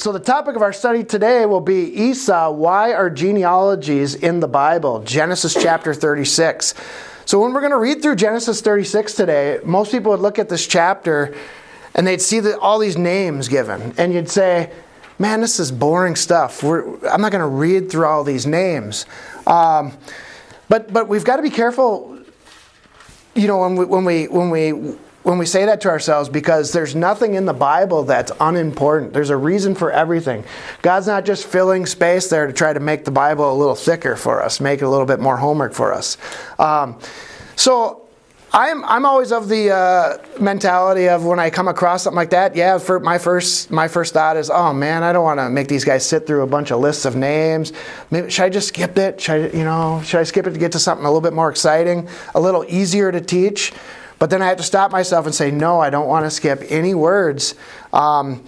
So the topic of our study today will be Esau. Why are genealogies in the Bible? Genesis chapter 36. So when we're going to read through Genesis 36 today, most people would look at this chapter and they'd see all these names given. And you'd say, man, this is boring stuff. I'm not going to read through all these names. But we've got to be careful, when we say that to ourselves, because there's nothing in the Bible that's unimportant. There's a reason for everything. God's not just filling space there to try to make the Bible a little thicker for us, make it a little bit more homework for us. So I'm always of the mentality of when I come across something like that, my first thought is, oh man, I don't want to make these guys sit through a bunch of lists of names. Maybe, should I just skip it? Should I skip it to get to something a little bit more exciting, a little easier to teach? But then I have to stop myself and say, no, I don't want to skip any words. We'll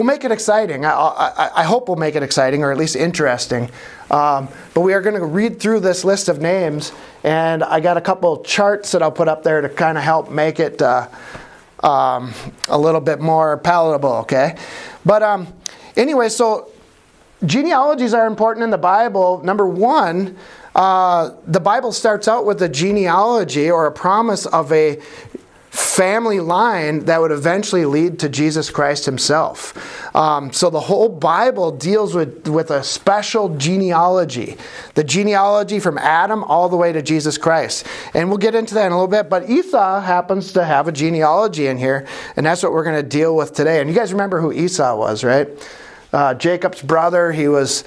make it exciting. I hope we'll make it exciting, or at least interesting. But we are going to read through this list of names, and I got a couple charts that I'll put up there to kind of help make it a little bit more palatable, okay? But anyway, so genealogies are important in the Bible. Number one, the Bible starts out with a genealogy or a promise of a family line that would eventually lead to Jesus Christ himself. So the whole Bible deals with a special genealogy. The genealogy from Adam all the way to Jesus Christ. And we'll get into that in a little bit. But Esau happens to have a genealogy in here. And that's what we're going to deal with today. And you guys remember who Esau was, right? Jacob's brother. He was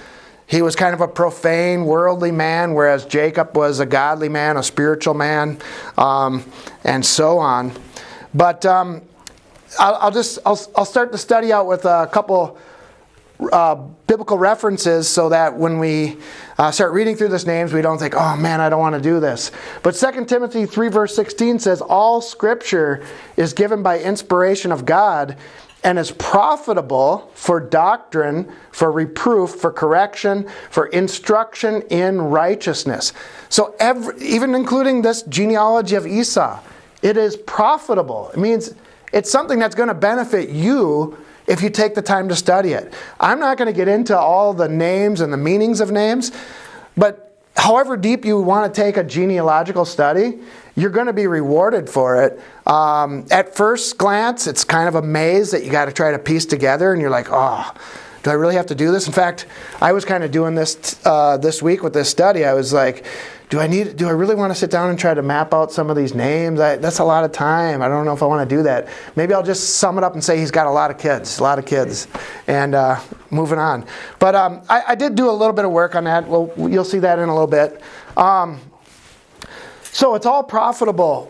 kind of a profane, worldly man, whereas Jacob was a godly man, a spiritual man, and so on. But I'll start the study out with a couple biblical references so that when we start reading through these names, we don't think, oh man, I don't want to do this. But 2 Timothy 3 verse 16 says, all Scripture is given by inspiration of God and is profitable for doctrine, for reproof, for correction, for instruction in righteousness. So even including this genealogy of Esau, it is profitable. It means it's something that's going to benefit you if you take the time to study it. I'm not going to get into all the names and the meanings of names, but however deep you want to take a genealogical study, you're going to be rewarded for it. At first glance, it's kind of a maze that you got to try to piece together, and you're like, oh, do I really have to do this? In fact, I was kind of doing this this week with this study. I was like, do I really want to sit down and try to map out some of these names? That's a lot of time. I don't know if I want to do that. Maybe I'll just sum it up and say he's got a lot of kids, and moving on. But I did do a little bit of work on that. Well, you'll see that in a little bit. So it's all profitable.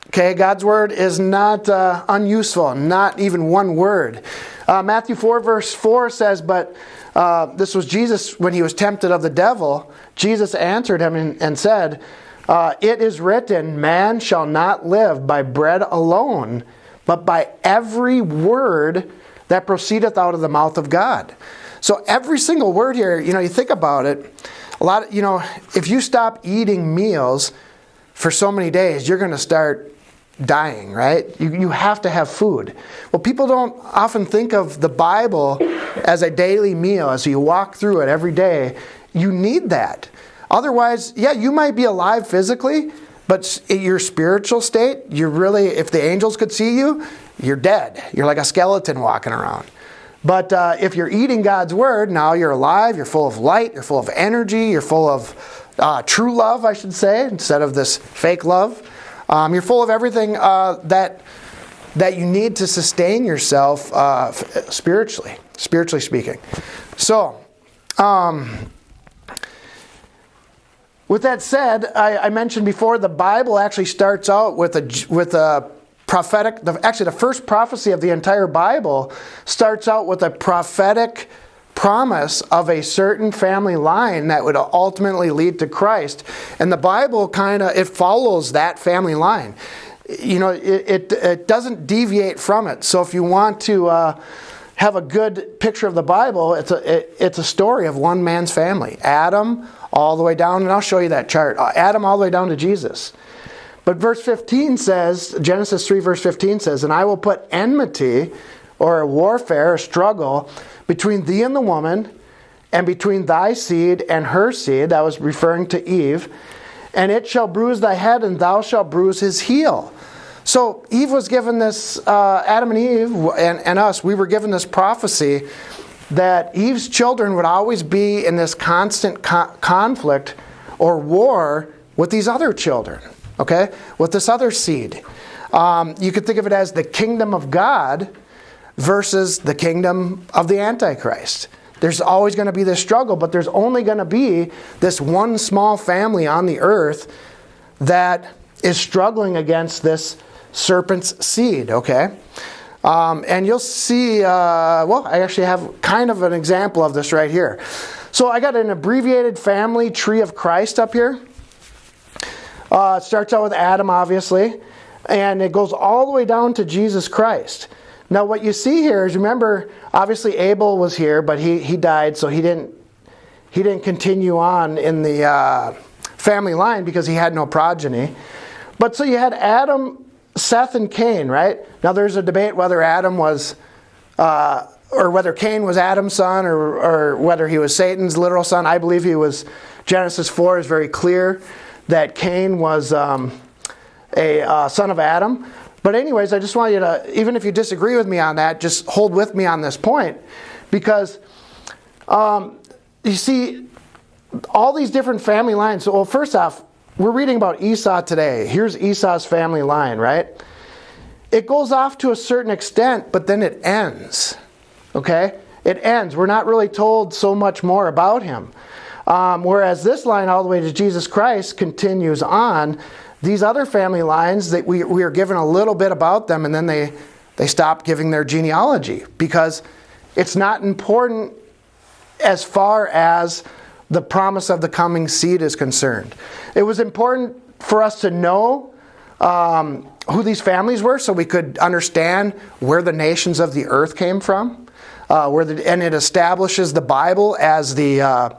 Okay, God's word is not unuseful, not even one word. Matthew 4 verse 4 says, but this was Jesus when he was tempted of the devil. Jesus answered him and said, it is written, man shall not live by bread alone, but by every word that proceedeth out of the mouth of God. So every single word here, you think about it, if you stop eating meals for so many days, you're going to start dying, right? You have to have food. Well, people don't often think of the Bible as a daily meal. As you walk through it every day, you need that. Otherwise, you might be alive physically, but in your spiritual state, if the angels could see you, you're dead. You're like a skeleton walking around. But if you're eating God's word, now you're alive, you're full of light, you're full of energy, you're full of true love, I should say, instead of this fake love. You're full of everything that you need to sustain yourself spiritually speaking. So, with that said, I mentioned before the Bible actually starts out with a prophetic. The first prophecy of the entire Bible starts out with a prophetic promise of a certain family line that would ultimately lead to Christ. And the Bible it follows that family line. It doesn't deviate from it. So if you want to have a good picture of the Bible, it's a story of one man's family. Adam all the way down, and I'll show you that chart. Adam all the way down to Jesus. But verse 15 says, Genesis 3 verse 15 says, and I will put enmity or a warfare, a struggle between thee and the woman, and between thy seed and her seed. That was referring to Eve. And it shall bruise thy head, and thou shalt bruise his heel. So Eve was given this, Adam and Eve and us, we were given this prophecy that Eve's children would always be in this constant conflict or war with these other children, okay? With this other seed. You could think of it as the kingdom of God versus the kingdom of the Antichrist. There's always going to be this struggle, but there's only going to be this one small family on the earth that is struggling against this serpent's seed, okay? And you'll see, I actually have kind of an example of this right here. So I got an abbreviated family tree of Christ up here. It starts out with Adam, obviously, and it goes all the way down to Jesus Christ. Now what you see here is, remember, obviously Abel was here, but he died, so he didn't continue on in the family line because he had no progeny. But so you had Adam, Seth, and Cain, right? Now there's a debate whether Adam was, or whether Cain was Adam's son, or whether he was Satan's literal son. I believe he was. Genesis 4 is very clear that Cain was a son of Adam. But anyways, I just want you to, even if you disagree with me on that, just hold with me on this point. Because you see, all these different family lines. So, well, first off, we're reading about Esau today. Here's Esau's family line, right? It goes off to a certain extent, but then it ends. Okay? It ends. We're not really told so much more about him. Whereas this line all the way to Jesus Christ continues on. These other family lines, that we are given a little bit about them, and then they stop giving their genealogy because it's not important as far as the promise of the coming seed is concerned. It was important for us to know who these families were so we could understand where the nations of the earth came from. And it establishes the Bible as a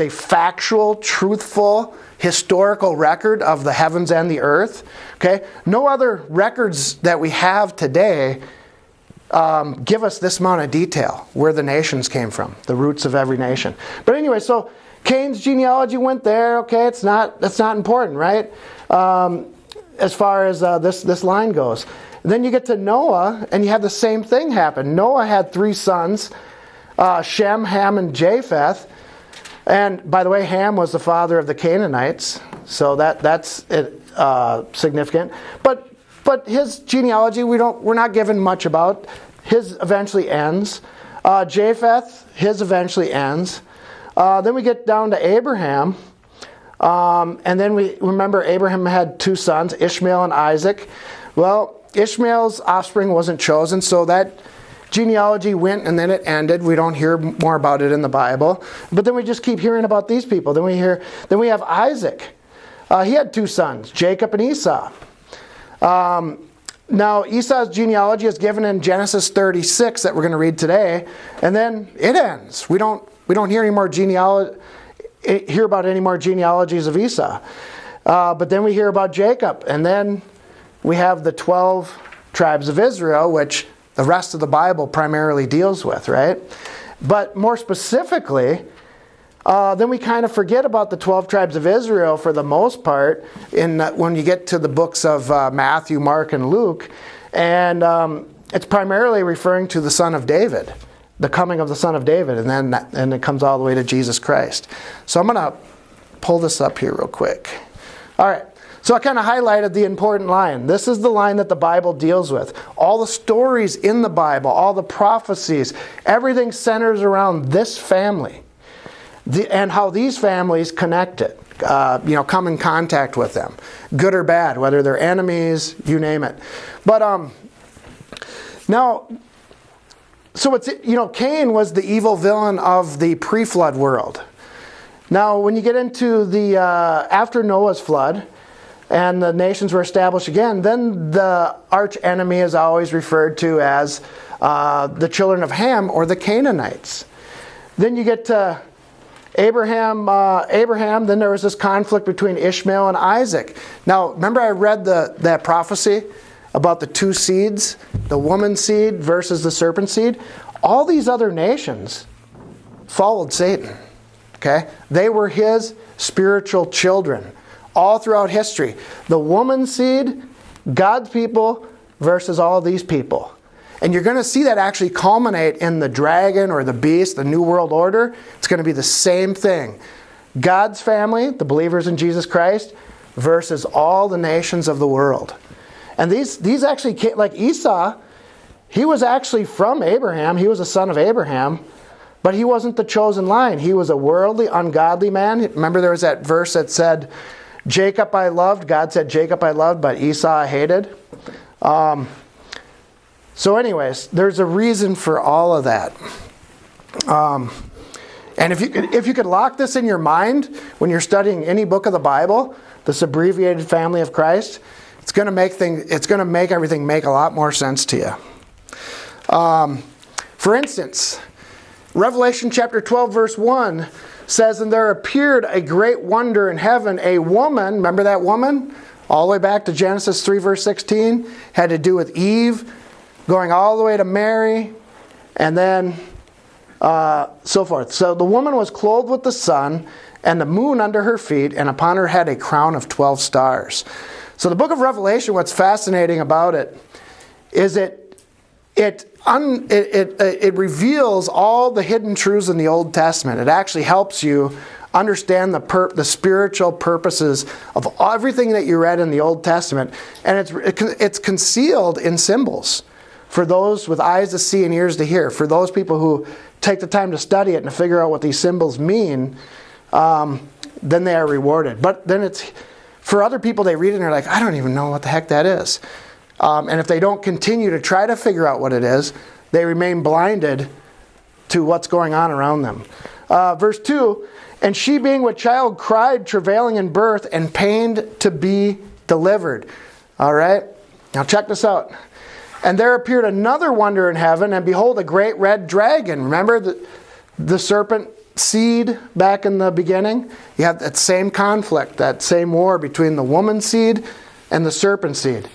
factual, truthful, historical record of the heavens and the earth. Okay, no other records that we have today give us this amount of detail where the nations came from, the roots of every nation. But anyway, so Cain's genealogy went there. Okay, that's not important, right? As far as this line goes. And then you get to Noah, and you have the same thing happen. Noah had 3 sons, Shem, Ham, and Japheth. And by the way, Ham was the father of the Canaanites, so that's significant. But his genealogy we're not given much about. His eventually ends. Japheth, his eventually ends. Then we get down to Abraham, and then we remember Abraham had 2 sons, Ishmael and Isaac. Well, Ishmael's offspring wasn't chosen, so that genealogy went and then it ended. We don't hear more about it in the Bible. But then we just keep hearing about these people. Then we have Isaac. He had 2 sons, Jacob and Esau. Now Esau's genealogy is given in Genesis 36 that we're going to read today, and then it ends. We don't hear any more hear about any more genealogies of Esau. But then we hear about Jacob, and then we have the 12 tribes of Israel, which the rest of the Bible primarily deals with, right? But more specifically, then we kind of forget about the 12 tribes of Israel for the most part when you get to the books of Matthew, Mark, and Luke. And it's primarily referring to the son of David, the coming of the son of David, and it comes all the way to Jesus Christ. So I'm going to pull this up here real quick. All right. So I kind of highlighted the important line. This is the line that the Bible deals with. All the stories in the Bible, all the prophecies, everything centers around this family. And how these families connect it, come in contact with them, good or bad, whether they're enemies, you name it. But now, so it's Cain was the evil villain of the pre-flood world. Now, when you get into the after Noah's flood, and the nations were established again, then the arch enemy is always referred to as the children of Ham or the Canaanites. Then you get to Abraham, then there was this conflict between Ishmael and Isaac. Now, remember I read that prophecy about the two seeds, the woman seed versus the serpent seed, all these other nations followed Satan. Okay? They were his spiritual children all throughout history. The woman seed, God's people versus all these people. And you're going to see that actually culminate in the dragon or the beast, the New World Order. It's going to be the same thing. God's family, the believers in Jesus Christ, versus all the nations of the world. And these actually came, like Esau, he was actually from Abraham. He was a son of Abraham. But he wasn't the chosen line. He was a worldly, ungodly man. Remember there was that verse that said, Jacob I loved. God said, Jacob I loved, but Esau I hated. So anyways, there's a reason for all of that. And if you could lock this in your mind when you're studying any book of the Bible, this abbreviated family of Christ, it's going to make everything make a lot more sense to you. For instance, Revelation chapter 12 verse 1 says, and there appeared a great wonder in heaven, a woman, remember that woman? All the way back to Genesis 3 verse 16, had to do with Eve, going all the way to Mary, and then so forth. So the woman was clothed with the sun, and the moon under her feet, and upon her head a crown of 12 stars. So the book of Revelation, what's fascinating about it is it reveals all the hidden truths in the Old Testament. It actually helps you understand the spiritual purposes of everything that you read in the Old Testament. And it's concealed in symbols for those with eyes to see and ears to hear. For those people who take the time to study it and to figure out what these symbols mean, then they are rewarded. But then it's for other people, they read it and they're like, I don't even know what the heck that is. And if they don't continue to try to figure out what it is, they remain blinded to what's going on around them. Verse 2, and she being with child cried, travailing in birth, and pained to be delivered. All right? Now check this out. And there appeared another wonder in heaven, and behold, a great red dragon. Remember the serpent seed back in the beginning? You have that same conflict, that same war between the woman seed and the serpent seed.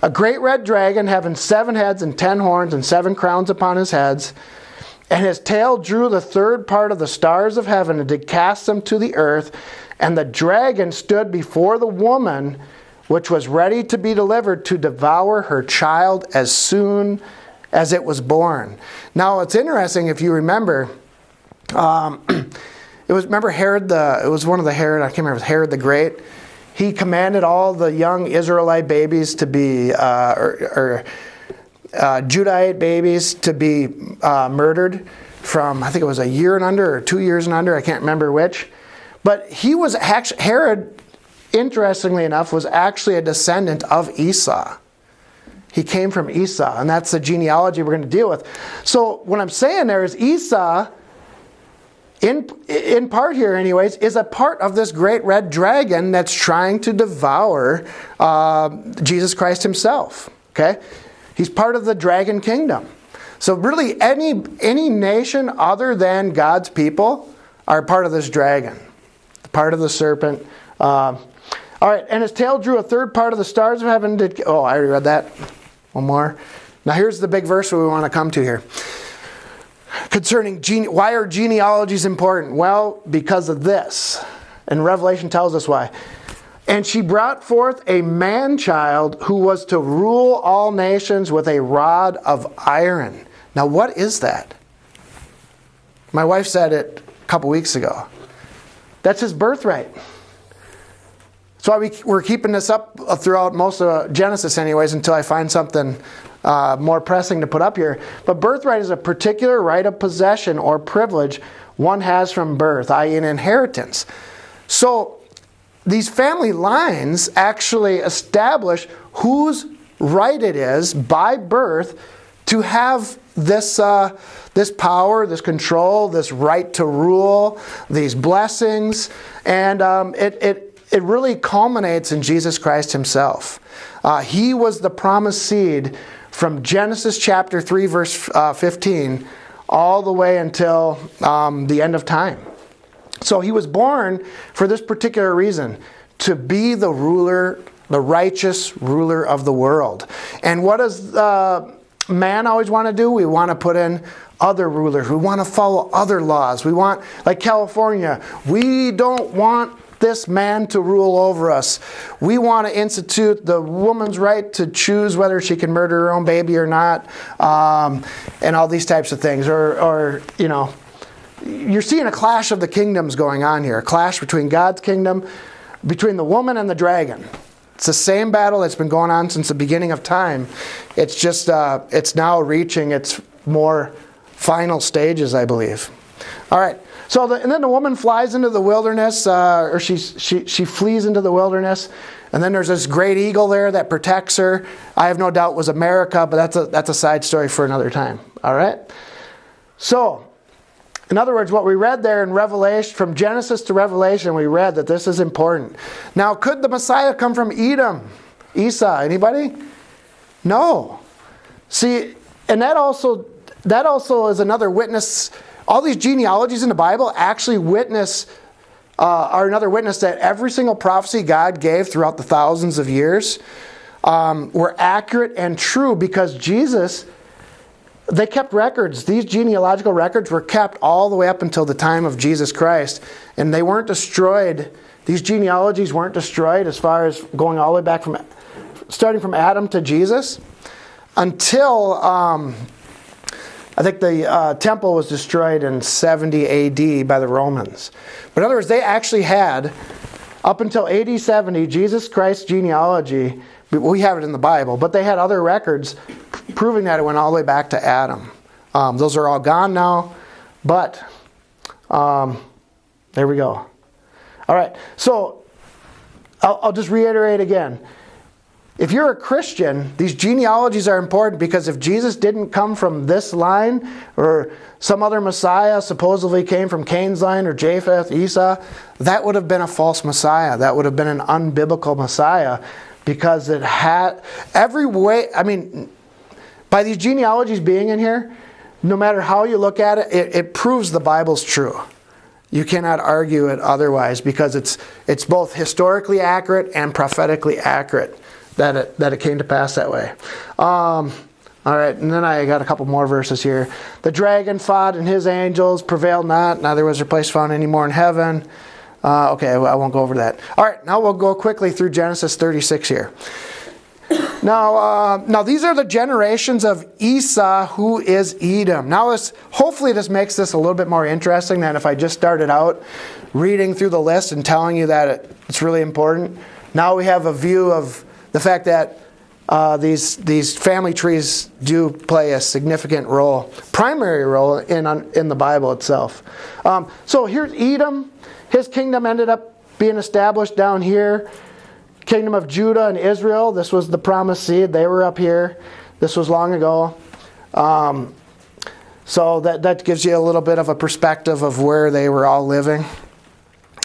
A great red dragon having 7 heads and 10 horns and 7 crowns upon his heads. And his tail drew the third part of the stars of heaven and did cast them to the earth. And the dragon stood before the woman, which was ready to be delivered to devour her child as soon as it was born. Now it's interesting if you remember, remember Herod it was one of the Herod, I can't remember, it was Herod the Great. He commanded all the young Israelite babies to be, Judahite babies to be murdered from, I think it was a year and under or 2 years and under, I can't remember which. But Herod, interestingly enough, was actually a descendant of Esau. He came from Esau, and that's the genealogy we're going to deal with. So what I'm saying there is Esau, in part here anyways, is a part of this great red dragon that's trying to devour Jesus Christ himself. Okay? He's part of the dragon kingdom. So really any nation other than God's people are part of this dragon. Part of the serpent. All right, and his tail drew a third part of the stars of heaven. I already read that. One more. Now here's the big verse we want to come to here. Concerning why are genealogies important? Well, because of this. And Revelation tells us why. And she brought forth a man-child who was to rule all nations with a rod of iron. Now what is that? My wife said it a couple weeks ago. That's his birthright. That's why we're keeping this up throughout most of Genesis anyways until I find something more pressing to put up here. But birthright is a particular right of possession or privilege one has from birth, i.e. an inheritance. So these family lines actually establish whose right it is by birth to have this power, this control, this right to rule, these blessings, and it really culminates in Jesus Christ himself. He was the promised seed from Genesis chapter 3 verse 15 all the way until the end of time. So he was born for this particular reason, to be the ruler the righteous ruler of the world. And what does man always want to do? We want to put in other rulers. We want to follow other laws. We want, like California, we don't want this man to rule over us. We want to institute the woman's right to choose whether she can murder her own baby or not, and all these types of things. Or you're seeing a clash of the kingdoms going on here. A clash between God's kingdom, between the woman and the dragon. It's the same battle that's been going on since the beginning of time. It's just, it's now reaching its more final stages, I believe. All right. So, and then the woman flies into the wilderness, or she flees into the wilderness. And then there's this great eagle there that protects her. I have no doubt was America, but that's a side story for another time. All right. So, in other words, what we read there in Revelation, from Genesis to Revelation, we read that this is important. Now, could the Messiah come from Edom? Esau, anybody? No. See, and that also is another witness. All these genealogies in the Bible actually are another witness that every single prophecy God gave throughout the thousands of years were accurate and true, because Jesus, they kept records. These genealogical records were kept all the way up until the time of Jesus Christ, and they weren't destroyed. These genealogies weren't destroyed as far as going all the way back starting from Adam to Jesus, until I think the temple was destroyed in 70 AD by the Romans. But in other words, they actually had, up until AD 70, Jesus Christ's genealogy. We have it in the Bible, but they had other records proving that it went all the way back to Adam. Those are all gone now, but there we go. All right, so I'll just reiterate again. If you're a Christian, these genealogies are important, because if Jesus didn't come from this line, or some other Messiah supposedly came from Cain's line, or Japheth, Esau, that would have been a false Messiah. That would have been an unbiblical Messiah, because it had every way. I mean, by these genealogies being in here, no matter how you look at it, it proves the Bible's true. You cannot argue it otherwise, because it's both historically accurate and prophetically accurate that it came to pass that way. All right, and then I got a couple more verses here. The dragon fought, and his angels prevailed not, neither was their place found any more in heaven. Okay, I won't go over that. All right, now we'll go quickly through Genesis 36 here. Now these are the generations of Esau, who is Edom. Now hopefully this makes this a little bit more interesting than if I just started out reading through the list and telling you that it's really important. Now we have a view of the fact that these family trees do play a significant role, primary role in the Bible itself. So here's Edom. His kingdom ended up being established down here. Kingdom of Judah and Israel. This was the promised seed. They were up here. This was long ago. So that gives you a little bit of a perspective of where they were all living.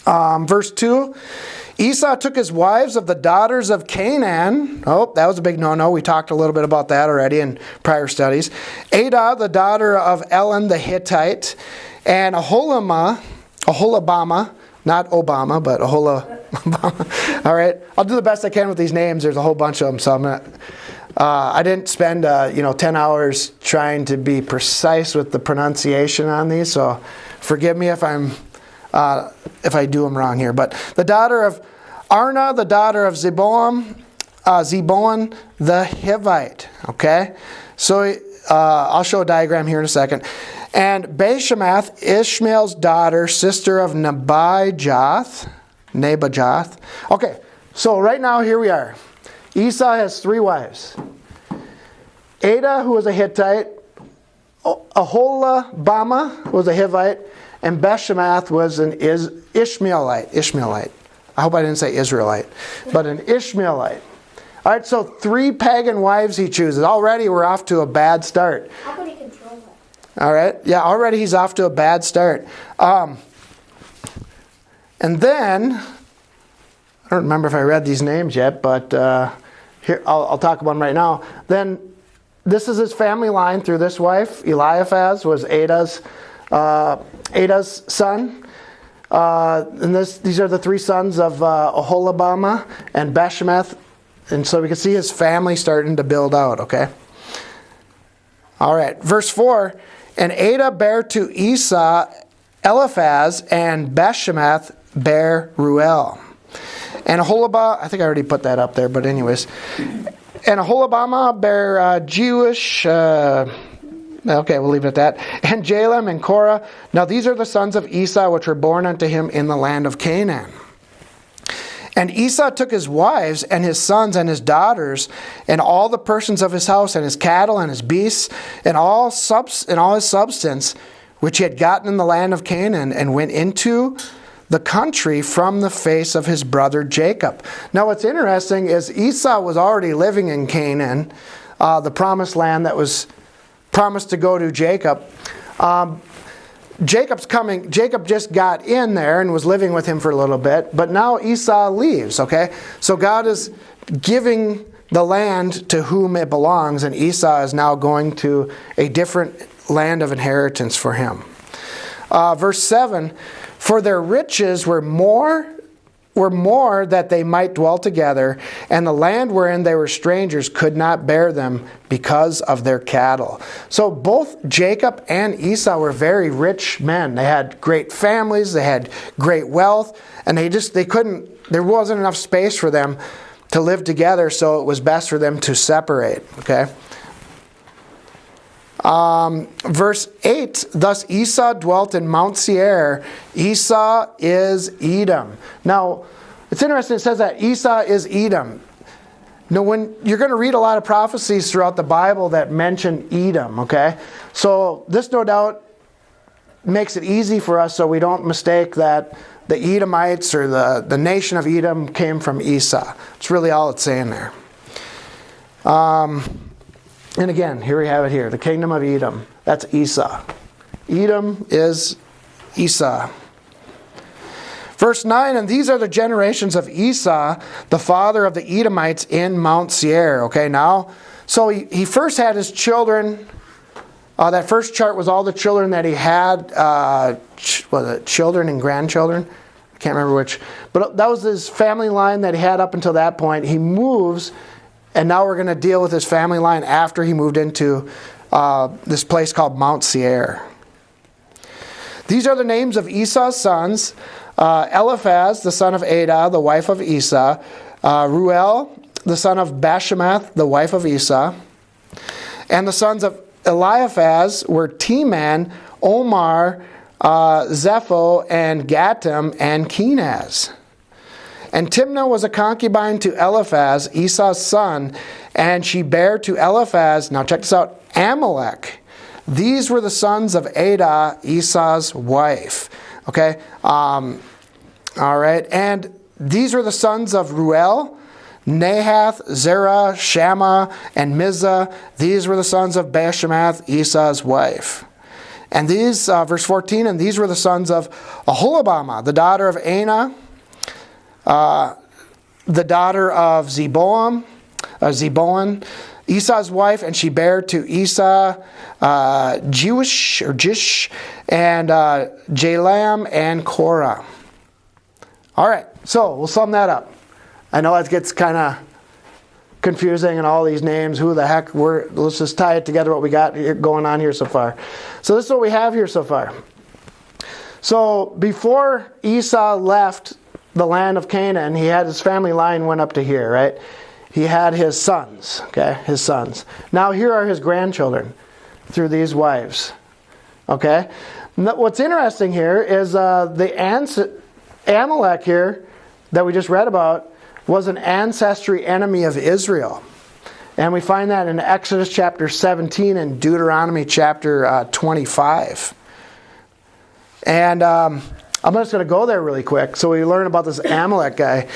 Verse 2. Esau took his wives of the daughters of Canaan. Oh, that was a big no-no. We talked a little bit about that already in prior studies. Adah, the daughter of Elon the Hittite, and Aholibamah, not Obama, but Aholibamah. All right, I'll do the best I can with these names. There's a whole bunch of them, so I'm not. I didn't spend 10 hours trying to be precise with the pronunciation on these, so forgive me if I do them wrong here. But the daughter of Arna, the daughter of Zeboam the Hivite. Okay, so I'll show a diagram here in a second. And Bashemath, Ishmael's daughter, sister of Nebajoth. Okay, so right now here we are. Esau has 3 wives. Adah, who was a Hittite, Aholibamah was a Hivite, and Bashemath was an Ishmaelite. I hope I didn't say Israelite, but an Ishmaelite. All right, so 3 pagan wives he chooses. Already we're off to a bad start. How could he control that? All right, yeah, already he's off to a bad start. And then, I don't remember if I read these names yet, but here I'll talk about them right now. Then this is his family line through this wife. Eliphaz was Adah's son. And these are the 3 sons of Aholibamah, and Bashemath And so we can see his family starting to build out, okay? All right, verse 4, and Ada bare to Esau Eliphaz, and Bashemath bare Ruel. And Aholibah, I think I already put that up there, but anyways. And Aholibamah bare Jewish, okay, we'll leave it at that. And Jalem and Korah. Now these are the sons of Esau, which were born unto him in the land of Canaan. And Esau took his wives and his sons and his daughters and all the persons of his house and his cattle and his beasts and all his substance which he had gotten in the land of Canaan, and went into the country from the face of his brother Jacob. Now what's interesting is Esau was already living in Canaan, the promised land that was promised to go to Jacob. Jacob just got in there and was living with him for a little bit, but now Esau leaves, okay? So God is giving the land to whom it belongs, and Esau is now going to a different land of inheritance for him. Verse 7, for their riches were more that they might dwell together, and the land wherein they were strangers could not bear them because of their cattle. So both Jacob and Esau were very rich men. They had great families, they had great wealth, and there wasn't enough space for them to live together, so it was best for them to separate, okay? Verse 8, thus Esau dwelt in Mount Seir. Esau is Edom. Now, it's interesting, it says that Esau is Edom. Now, when you're going to read a lot of prophecies throughout the Bible that mention Edom, okay? So this no doubt makes it easy for us so we don't mistake that the Edomites or the nation of Edom came from Esau. It's really all it's saying there. And again, here we have it here. The kingdom of Edom. That's Esau. Edom is Esau. Verse 9, and these are the generations of Esau, the father of the Edomites in Mount Seir. Okay, now, so he first had his children. That first chart was all the children that he had. Was it children and grandchildren? I can't remember which. But that was his family line that he had up until that point. He moves. And now we're going to deal with his family line after he moved into this place called Mount Seir. These are the names of Esau's sons. Eliphaz, the son of Ada, the wife of Esau. Ruel, the son of Bashemath, the wife of Esau. And the sons of Eliphaz were Teman, Omar, Zepho, and Gatam, and Kenaz. And Timnah was a concubine to Eliphaz, Esau's son, and she bare to Eliphaz, now check this out, Amalek. These were the sons of Ada, Esau's wife. Okay? All right. And these were the sons of Ruel, Nahath, Zerah, Shammah, and Mizah. These were the sons of Bashemath, Esau's wife. And these, verse 14, and these were the sons of Aholibamah, the daughter of Anah, the daughter of Zeboam, Esau's wife, and she bare to Esau Jish, and Jalam and Korah. All right, so we'll sum that up. I know it gets kind of confusing and all these names. Who the heck were? Let's just tie it together. What we got going on here so far. So this is what we have here so far. So before Esau left the land of Canaan, he had his family line went up to here, right? He had his sons, okay, his sons. Now here are his grandchildren through these wives, okay? What's interesting here is Amalek here that we just read about was an ancestry enemy of Israel. And we find that in Exodus chapter 17 and Deuteronomy chapter 25. And I'm just going to go there really quick so we learn about this Amalek guy.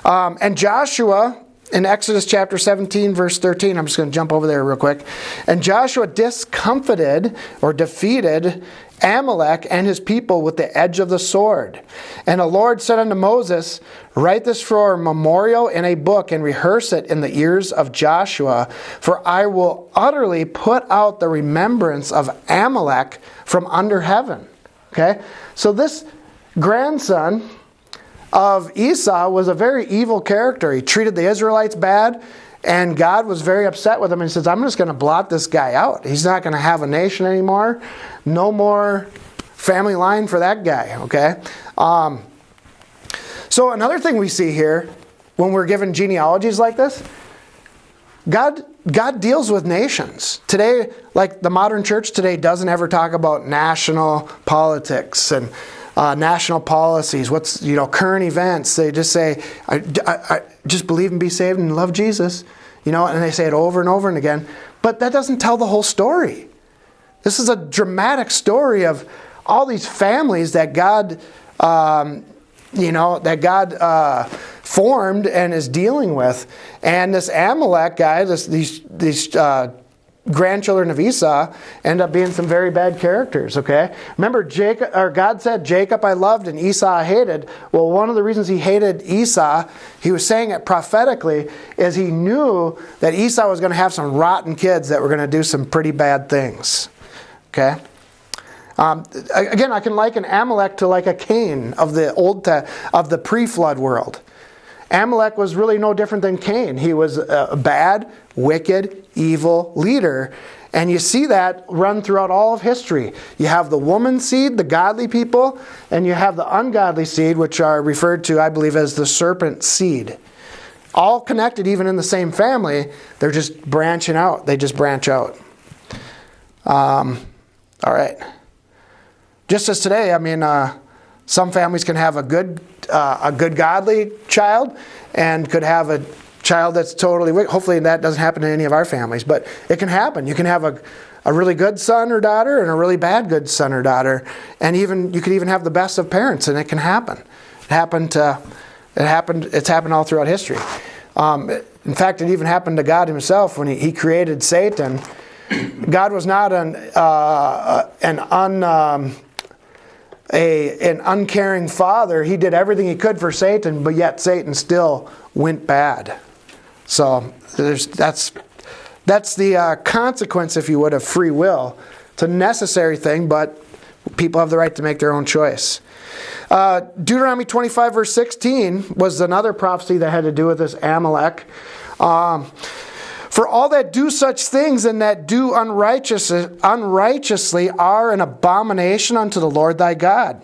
And Joshua, in Exodus chapter 17, verse 13, I'm just going to jump over there real quick. And Joshua discomfited or defeated Amalek and his people with the edge of the sword. And the Lord said unto Moses, write this for a memorial in a book and rehearse it in the ears of Joshua, for I will utterly put out the remembrance of Amalek from under heaven. Okay? So this grandson of Esau was a very evil character. He treated the Israelites bad, and God was very upset with him, and he says, I'm just going to blot this guy out. He's not going to have a nation anymore. No more family line for that guy, okay? So another thing we see here, when we're given genealogies like this, God deals with nations. Today, like the modern church today doesn't ever talk about national politics and national policies, current events. They just say, I just believe and be saved and love Jesus, and they say it over and over and again. But that doesn't tell the whole story. This is a dramatic story of all these families that God, formed and is dealing with. And this Amalek guy, these grandchildren of Esau, end up being some very bad characters, okay? Remember, God said, Jacob I loved and Esau I hated. Well, one of the reasons he hated Esau, he was saying it prophetically, is he knew that Esau was going to have some rotten kids that were going to do some pretty bad things, okay? Again, I can liken Amalek to like a Cain of the pre-flood world. Amalek was really no different than Cain. He was a bad, wicked, evil leader. And you see that run throughout all of history. You have the woman seed, the godly people, and you have the ungodly seed, which are referred to, I believe, as the serpent seed. All connected even in the same family, they're just branching out. They just branch out. All right. Just as today, some families can have a good godly child and could have a child that's totally wicked. Hopefully that doesn't happen to any of our families, but it can happen. You can have a really good son or daughter and a really bad good son or daughter, and you could even have the best of parents, and it can happen. It's happened all throughout history. In fact, it even happened to God himself when he created Satan. God was not an uncaring father. He did everything he could for Satan, but yet Satan still went bad. So that's the consequence, if you would, of free will. It's a necessary thing, but people have the right to make their own choice. Deuteronomy 25 verse 16 was another prophecy that had to do with this Amalek. For all that do such things and that do unrighteously are an abomination unto the Lord thy God.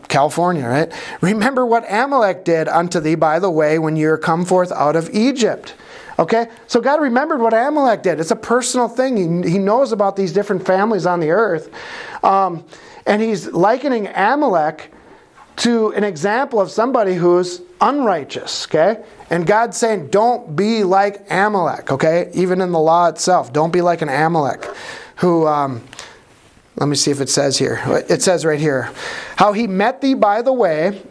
California, right? Remember what Amalek did unto thee by the way when you are come forth out of Egypt. Okay? So God remembered what Amalek did. It's a personal thing. He knows about these different families on the earth. And he's likening Amalek to an example of somebody who's unrighteous, okay? And God's saying, don't be like Amalek, okay? Even in the law itself, don't be like an Amalek who, let me see if it says here. It says right here, how he met thee by the way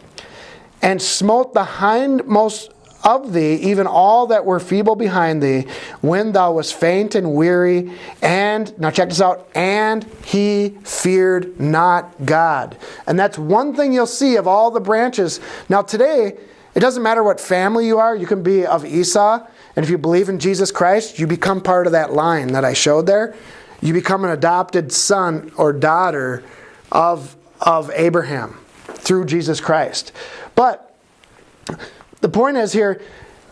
and smote the hindmost of thee, even all that were feeble behind thee, when thou wast faint and weary, and, now check this out, and he feared not God. And that's one thing you'll see of all the branches. Now today, it doesn't matter what family you are, you can be of Esau, and if you believe in Jesus Christ, you become part of that line that I showed there. You become an adopted son or daughter of Abraham through Jesus Christ. But the point is here,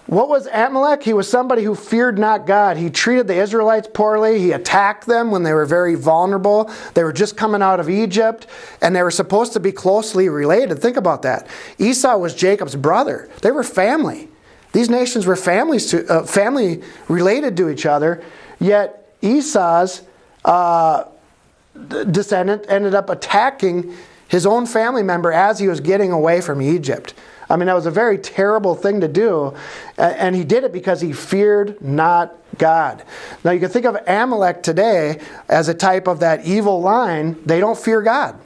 what was Amalek? He was somebody who feared not God. He treated the Israelites poorly. He attacked them when they were very vulnerable. They were just coming out of Egypt, and they were supposed to be closely related. Think about that. Esau was Jacob's brother. They were family. These nations were family related to each other, yet Esau's descendant ended up attacking his own family member as he was getting away from Egypt. I mean, that was a very terrible thing to do. And he did it because he feared not God. Now, you can think of Amalek today as a type of that evil line. They don't fear God.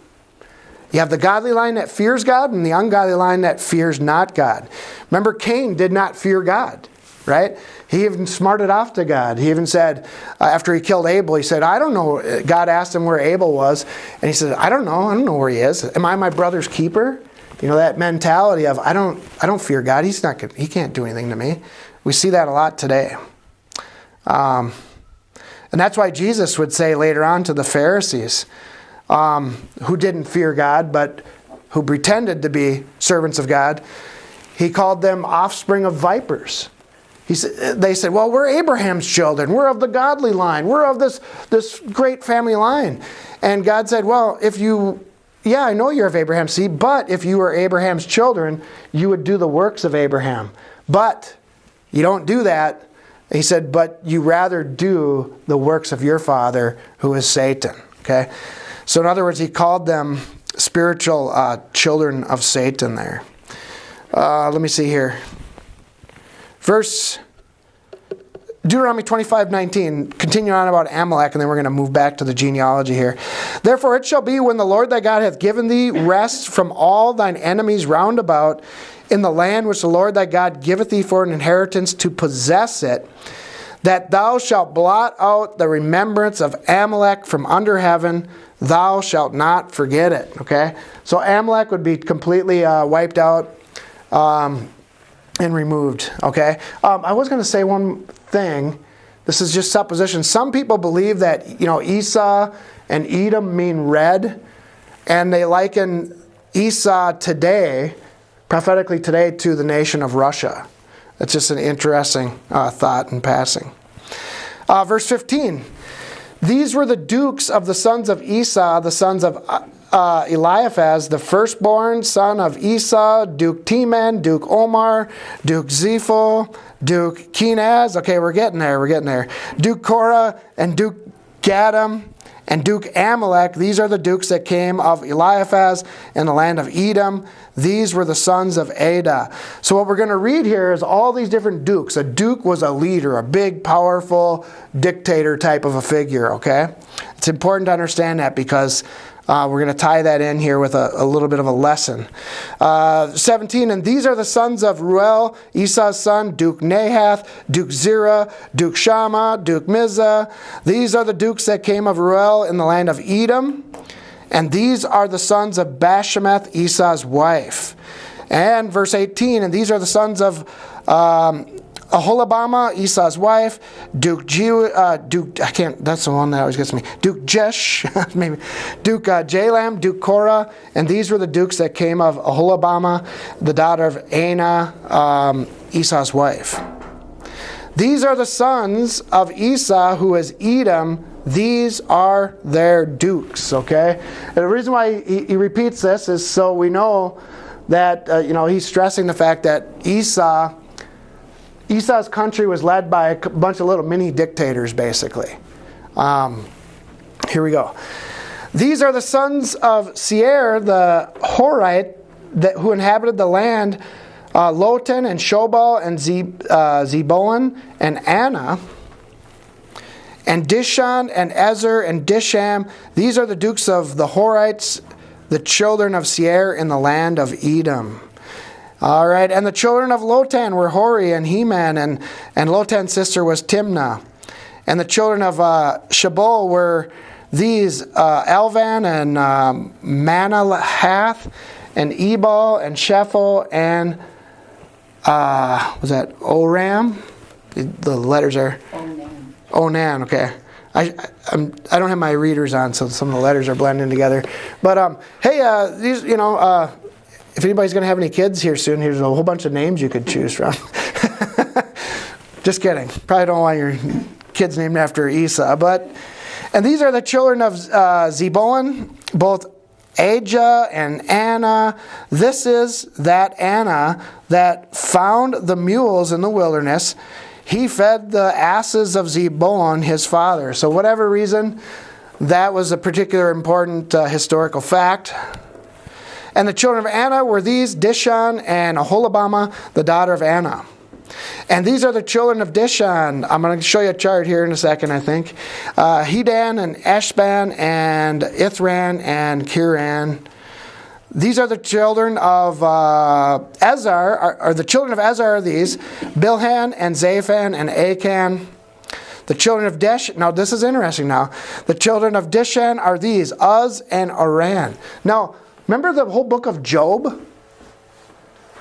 You have the godly line that fears God and the ungodly line that fears not God. Remember, Cain did not fear God, right? He even smarted off to God. He even said, after he killed Abel, he said, I don't know. God asked him where Abel was. And he said, I don't know where he is. Am I my brother's keeper? You know, that mentality of, I don't fear God. He can't do anything to me. We see that a lot today. And that's why Jesus would say later on to the Pharisees, who didn't fear God, but who pretended to be servants of God, he called them offspring of vipers. They said, well, we're Abraham's children. We're of the godly line. We're of this great family line. And God said, well, I know you're of Abraham's seed, but if you were Abraham's children, you would do the works of Abraham. But you don't do that. He said, but you rather do the works of your father, who is Satan. Okay? So in other words, he called them spiritual children of Satan there. Let me see here. Deuteronomy 25:19, continue on about Amalek, and then we're going to move back to the genealogy here. Therefore it shall be, when the Lord thy God hath given thee rest from all thine enemies round about, in the land which the Lord thy God giveth thee for an inheritance to possess it, that thou shalt blot out the remembrance of Amalek from under heaven, thou shalt not forget it. Okay? So Amalek would be completely wiped out and removed. Okay? I was going to say one thing. This is just supposition. Some people believe that Esau and Edom mean red, and they liken Esau today, prophetically today, to the nation of Russia. That's just an interesting thought in passing. Verse 15. These were the dukes of the sons of Esau, the sons of Eliphaz, the firstborn son of Esau, Duke Teman, Duke Omar, Duke Zepho, Duke Kenaz. Okay, we're getting there. Duke Korah and Duke Gadam and Duke Amalek. These are the dukes that came of Eliphaz in the land of Edom. These were the sons of Ada. So what we're going to read here is all these different dukes. A duke was a leader, a big, powerful dictator type of a figure, okay? It's important to understand that because we're going to tie that in here with a little bit of a lesson. 17, and these are the sons of Ruel, Esau's son, Duke Nahath, Duke Zerah, Duke Shammah, Duke Mizah. These are the dukes that came of Ruel in the land of Edom. And these are the sons of Bashemath, Esau's wife. And verse 18, and these are the sons of Aholibamah, Esau's wife, Duke that's the one that always gets me. Duke Jesh, maybe. Duke Jalam, Duke Korah, and these were the dukes that came of Aholibamah, the daughter of Anah, Esau's wife. These are the sons of Esau, who is Edom. These are their dukes, okay? And the reason why he repeats this is so we know that, he's stressing the fact that Esau's country was led by a bunch of little mini dictators, basically. Here we go. These are the sons of Seir, the Horite, who inhabited the land, Lotan and Shobal and Zeboan and Anna, and Dishon and Ezer and Disham. These are the dukes of the Horites, the children of Seir in the land of Edom. All right, and the children of Lotan were Hori and Heman, and Lotan's sister was Timnah. And the children of Shabol were these, Elvan and Manalahath, and Ebal and Shephel, and was that Oram? The letters are Onan. Okay. I don't have my readers on, so some of the letters are blending together. But hey, these if anybody's going to have any kids here soon, here's a whole bunch of names you could choose from. Just kidding. Probably don't want your kids named after Esau. And these are the children of Zeboan, both Ajah and Anna. This is that Anna that found the mules in the wilderness. He fed the asses of Zeboan, his father. So whatever reason, that was a particular important historical fact. And the children of Anna were these, Dishon and Aholibamah, the daughter of Anna. And these are the children of Dishon. I'm going to show you a chart here in a second, I think. Hedan and Eshban and Ithran and Kiran. These are the children of Ezar, or the children of Ezar are these, Bilhan and Zaphan and Achan. The children of Desh, now this is interesting now. The children of Dishan are these, Uz and Aran. Now, remember the whole book of Job?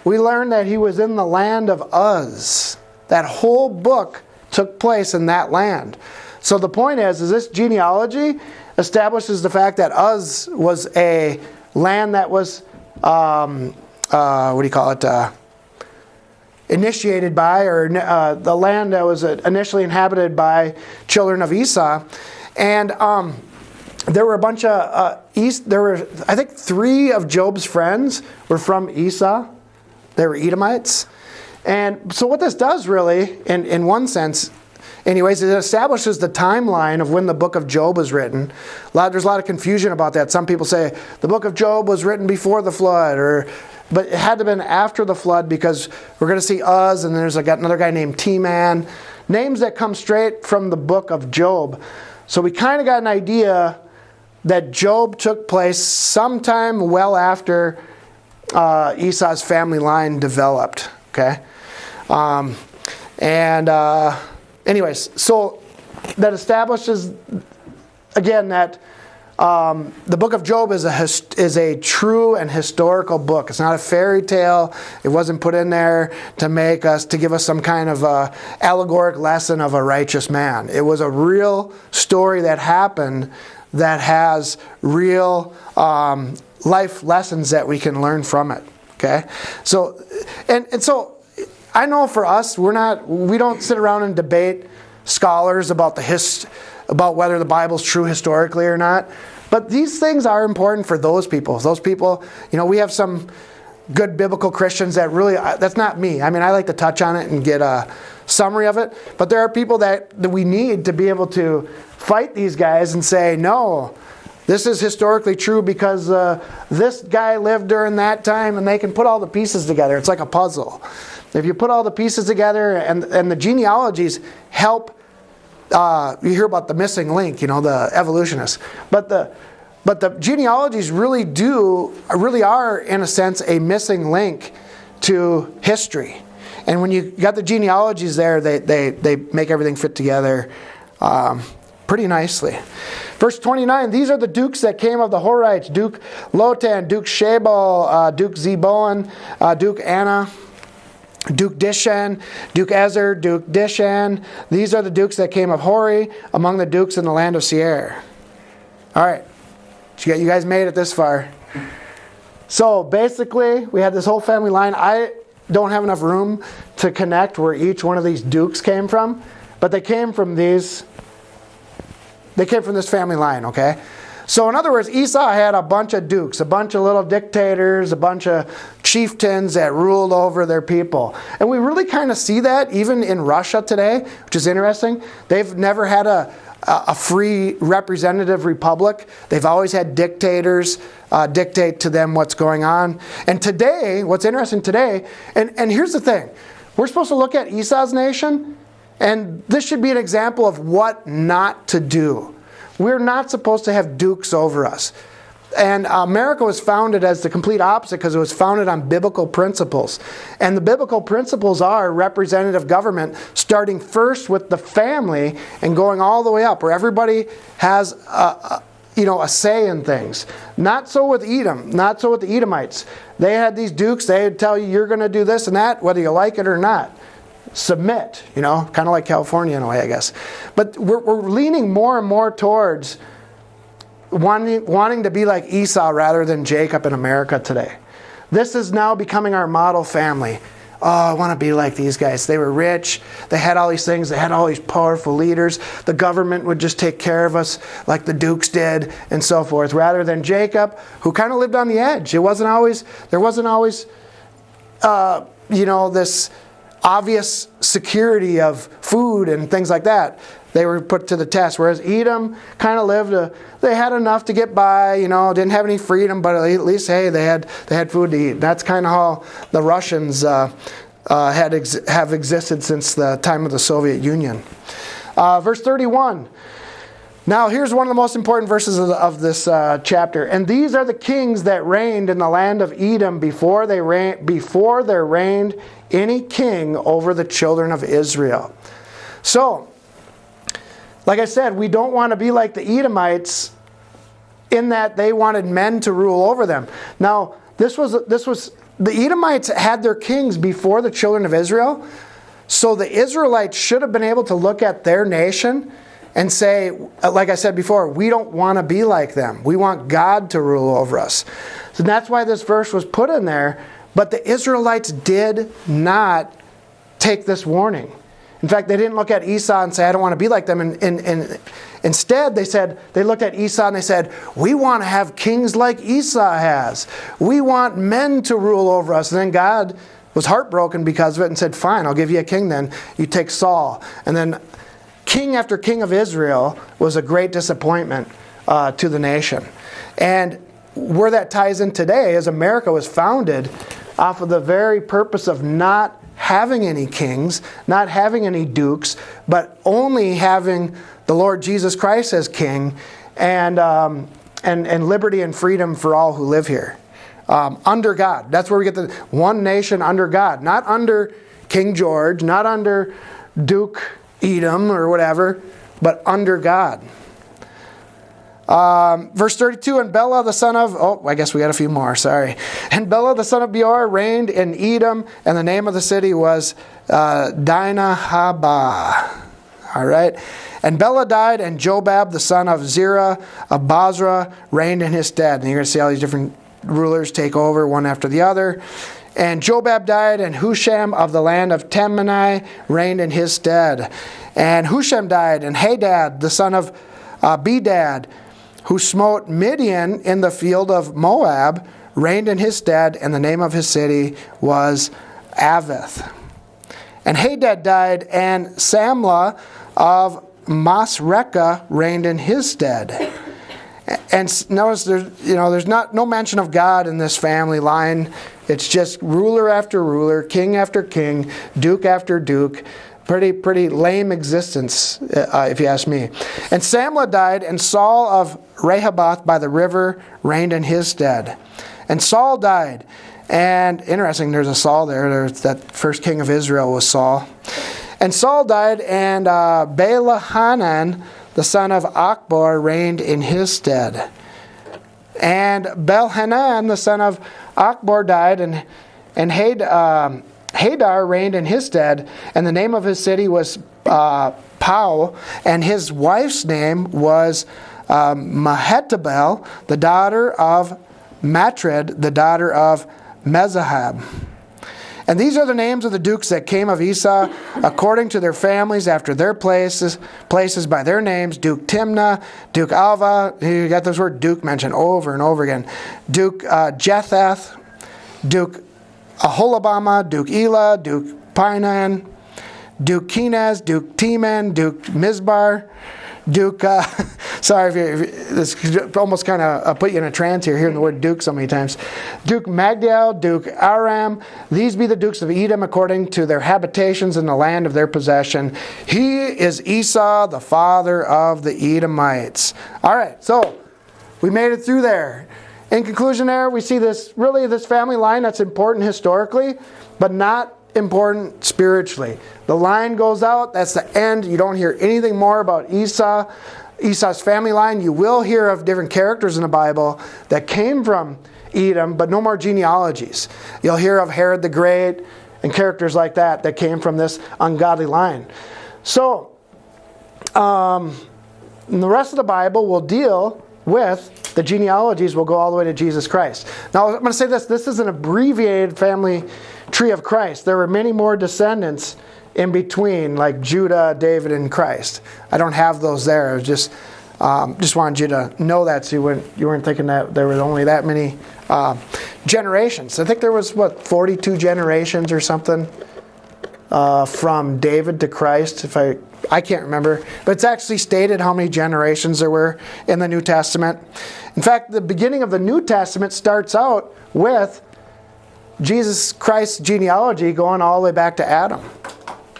We learned that he was in the land of Uz. That whole book took place in that land. So the point is this genealogy establishes the fact that Uz was a land that was initiated by, or the land that was initially inhabited by children of Esau. And there were a bunch of I think 3 of Job's friends were from Esau. They were Edomites. And so what this does really, in one sense, anyways, it establishes the timeline of when the book of Job was written. There's a lot of confusion about that. Some people say the book of Job was written before the flood, but it had to have been after the flood, because we're going to see Uz, and there's another guy named T-Man. Names that come straight from the book of Job. So we kind of got an idea that Job took place sometime well after Esau's family line developed. Okay? Anyways, so that establishes, again, that the book of Job is a true and historical book. It's not a fairy tale. It wasn't put in there to give us some kind of allegoric lesson of a righteous man. It was a real story that happened that has real life lessons that we can learn from it. Okay, so and so I know for us, we don't sit around and debate scholars about about whether the Bible's true historically or not. But these things are important for those people. Those people, we have some good biblical Christians that really, that's not me. I mean, I like to touch on it and get a summary of it. But there are people that we need to be able to fight these guys and say, no, this is historically true because this guy lived during that time, and they can put all the pieces together. It's like a puzzle. If you put all the pieces together, and the genealogies help, you hear about the missing link, the evolutionists. But the genealogies really are, in a sense, a missing link to history. And when you got the genealogies there, they make everything fit together pretty nicely. Verse 29, these are the dukes that came of the Horites: Duke Lotan, Duke Shabal, Duke Zeboan, Duke Anna, Duke Dishan, Duke Ezer, Duke Dishan. These are the dukes that came of Hori, among the dukes in the land of Seir. All right, you guys made it this far. So basically, we had this whole family line. I don't have enough room to connect where each one of these dukes came from, but they came from this family line, okay? So in other words, Esau had a bunch of dukes, a bunch of little dictators, a bunch of chieftains that ruled over their people. And we really kind of see that even in Russia today, which is interesting. They've never had a free representative republic. They've always had dictators dictate to them what's going on. And today, what's interesting today, and here's the thing. We're supposed to look at Esau's nation, and this should be an example of what not to do. We're not supposed to have dukes over us. And America was founded as the complete opposite, because it was founded on biblical principles. And the biblical principles are representative government, starting first with the family and going all the way up, where everybody has a say in things. Not so with Edom, not so with the Edomites. They had these dukes. They would tell you, you're going to do this and that, whether you like it or not. Submit, kind of like California in a way, I guess. But we're leaning more and more towards wanting to be like Esau rather than Jacob in America today. This is now becoming our model family. Oh, I want to be like these guys. They were rich. They had all these things. They had all these powerful leaders. The government would just take care of us like the dukes did, and so forth. Rather than Jacob, who kind of lived on the edge. There wasn't always this obvious security of food and things like that. They were put to the test. Whereas Edom kind of lived, they had enough to get by, didn't have any freedom, but at least, hey, they had food to eat. That's kind of how the Russians have existed since the time of the Soviet Union. Verse 31. Now, here's one of the most important verses of this chapter. And these are the kings that reigned in the land of Edom before there reigned any king over the children of Israel. So, like I said, we don't want to be like the Edomites in that they wanted men to rule over them. Now, this was the Edomites had their kings before the children of Israel. So the Israelites should have been able to look at their nation and say, like I said before, we don't want to be like them. We want God to rule over us. So that's why this verse was put in there. But the Israelites did not take this warning. In fact, they didn't look at Esau and say, I don't want to be like them. And instead, they looked at Esau and they said, we want to have kings like Esau has. We want men to rule over us. And then God was heartbroken because of it and said, fine, I'll give you a king then. You take Saul. And then king after king of Israel was a great disappointment to the nation. And where that ties in today is America was founded off of the very purpose of not having any kings, not having any dukes, but only having the Lord Jesus Christ as king, and liberty and freedom for all who live here. Under God. That's where we get the one nation under God. Not under King George, not under Duke Edom or whatever, but under God. Verse 32, and Bela the son of, I guess we got a few more, sorry. And Bela the son of Beor reigned in Edom, and the name of the city was Dinahaba. All right. And Bela died, and Jobab the son of Zerah of Basra reigned in his stead. And you're going to see all these different rulers take over one after the other. And Jobab died, and Husham of the land of Temani reigned in his stead. And Husham died, and Hadad the son of Bedad, who smote Midian in the field of Moab, reigned in his stead, and the name of his city was Avith. And Hadad died, and Samlah of Masrekah reigned in his stead. And notice there's no mention of God in this family line. It's just ruler after ruler, king after king, duke after duke. Pretty lame existence, if you ask me. And Samlah died, and Saul of Rehoboth by the river reigned in his stead. And Saul died. And interesting, there's a Saul there. There's that first king of Israel was Saul. And Saul died, and Baal-Hanan, the son of Achbor, reigned in his stead. And Baal-Hanan, the son of Achbor, died, and Hadar reigned in his stead, and the name of his city was Pau, and his wife's name was Mehetabel, the daughter of Matred, the daughter of Mezahab. And these are the names of the dukes that came of Esau, according to their families, after their places by their names: Duke Timnah, Duke Alva. You got this word Duke mentioned over and over again. Duke Jethath, Duke Aholabama, Duke Elah, Duke Pinan, Duke Kenaz, Duke Teman, Duke Mizbar, Duke, sorry if this almost kind of put you in a trance here, hearing the word Duke so many times. Duke Magdiel, Duke Aram. These be the dukes of Edom according to their habitations in the land of their possession. He is Esau, the father of the Edomites. All right, so we made it through there. In conclusion there, we see this family line that's important historically, but not important spiritually. The line goes out, that's the end. You don't hear anything more about Esau's family line. You will hear of different characters in the Bible that came from Edom, but no more genealogies. You'll hear of Herod the Great and characters like that came from this ungodly line. So, the rest of the Bible will deal with the genealogies, will go all the way to Jesus Christ. Now, I'm going to say this is an abbreviated family tree of Christ. There were many more descendants in between, like Judah, David, and Christ. I don't have those there. I was just wanted you to know that, so you weren't thinking that there was only that many generations. I think there was 42 generations or something from David to Christ. If I can't remember, but it's actually stated how many generations there were in the New Testament. In fact, the beginning of the New Testament starts out with Jesus Christ's genealogy going all the way back to Adam.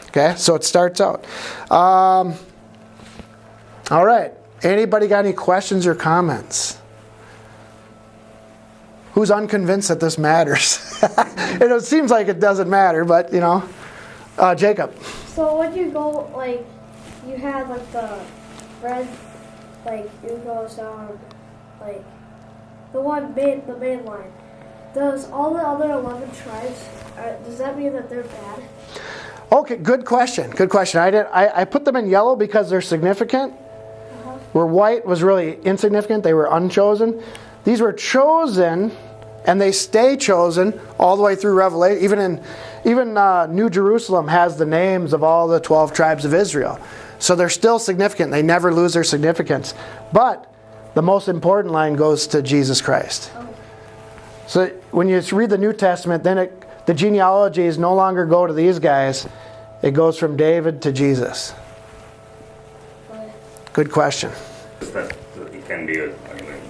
Okay, so it starts out. All right. Anybody got any questions or comments? Who's unconvinced that this matters? It seems like it doesn't matter, but Jacob. So when you go, you had the red, it goes down, the main line. Does all the other 11 tribes, does that mean that they're bad? Okay, good question. I put them in yellow because they're significant. Where white was really insignificant, they were unchosen. These were chosen And they stay chosen all the way through Revelation. Even New Jerusalem has the names of all the 12 tribes of Israel. So they're still significant. They never lose their significance. But the most important line goes to Jesus Christ. So when you read the New Testament, then the genealogies no longer go to these guys. It goes from David to Jesus. Good question. That it can be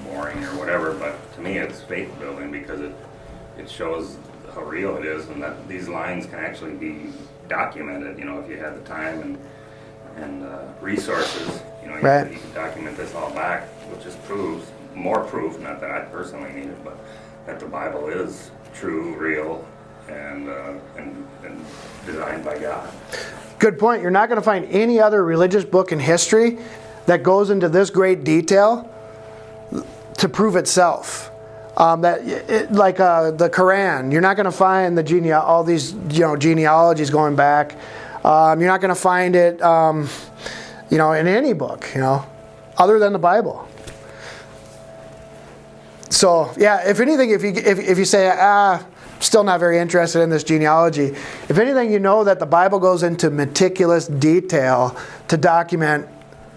boring or whatever, but to me it's faith building because it shows how real it is, and that these lines can actually be documented. If you had the time and resources, Right. you can document this all back, which just proves more proof. Not that I personally need it, but that the Bible is true, real, and designed by God. Good point. You're not going to find any other religious book in history that goes into this great detail to prove itself. The Quran, you're not going to find all these genealogies going back. You're not going to find it, in any book, other than the Bible. So yeah, if anything, if you say still not very interested in this genealogy, if anything, that the Bible goes into meticulous detail to document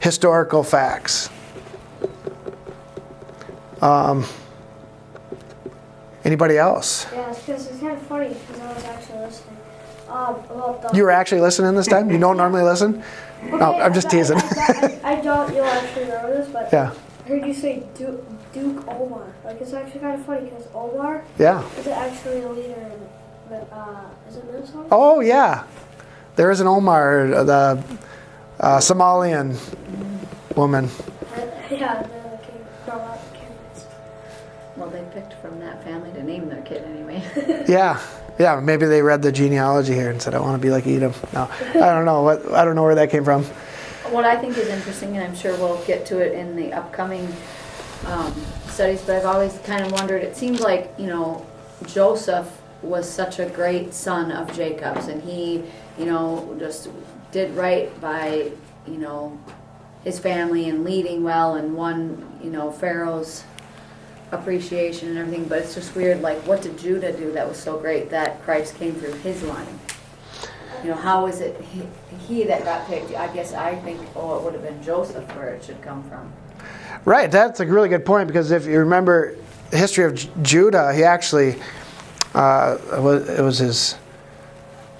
historical facts. Anybody else? Yeah, because it's kind of funny because I was actually listening. You were actually listening this time? You don't normally listen? Okay, No, I'm just teasing. I don't. You'll actually remember this, but Yeah. I heard you say Duke Omar. It's actually kind of funny because Omar Yeah. is actually a leader in, is it Minnesota? Oh, yeah. There is an Omar, the Somalian woman. Yeah, the king from kids. Well, they picked from that family to name their kid anyway. Yeah, maybe they read the genealogy here and said, I want to be like Edom. No, I don't know. I don't know where that came from. What I think is interesting, and I'm sure we'll get to it in the upcoming studies, but I've always kind of wondered, it seems like, Joseph was such a great son of Jacob's, and he, just did right by, his family and leading well and won, Pharaoh's appreciation and everything, but it's just weird, what did Judah do that was so great that Christ came through his line? How is it he that got picked? I guess I think, it would have been Joseph where it should come from. Right, that's a really good point, because if you remember the history of Judah, he actually, it was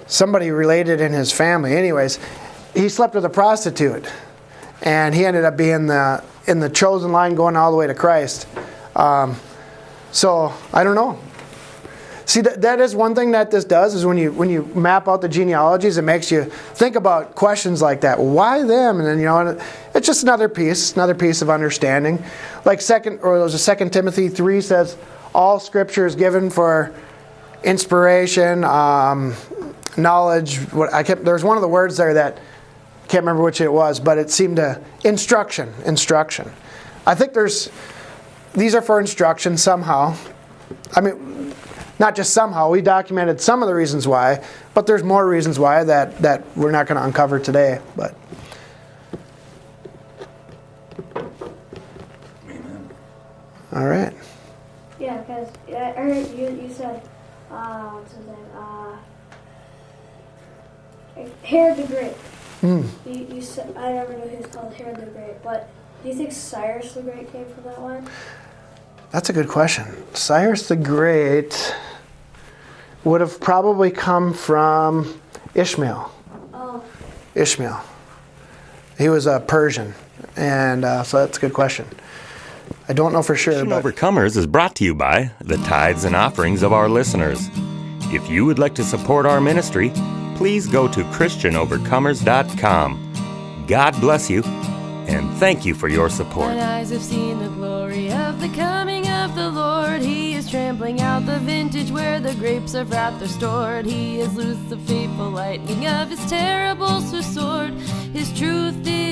somebody related in his family. Anyways, he slept with a prostitute, and he ended up being in the chosen line going all the way to Christ. So I don't know. See, that is one thing that this does, is when you map out the genealogies, it makes you think about questions like that. Why them? And then it's just another piece of understanding. Like 2 Timothy 3 says, all Scripture is given for inspiration, knowledge. There's one of the words there that I can't remember which it was, but it seemed to instruction. I think these are for instruction somehow. I mean, not just somehow. We documented some of the reasons why, but there's more reasons why that we're not going to uncover today. But Amen. all right. Yeah, because I heard you said, what's his name? Herod the Great. You said, I never knew he was called Herod the Great, but do you think Cyrus the Great came from that line? That's a good question. Cyrus the Great would have probably come from Ishmael. Oh. Ishmael. He was a Persian, and so that's a good question. I don't know for sure. Christian But Overcomers is brought to you by the tithes and offerings of our listeners. If you would like to support our ministry, please go to ChristianOvercomers.com. God bless you, and thank you for your support. Mine eyes have seen the glory of the coming of the Lord. He is trampling out the vintage where the grapes of wrath are stored. He has loosed the fateful lightning of his terrible sword. His truth is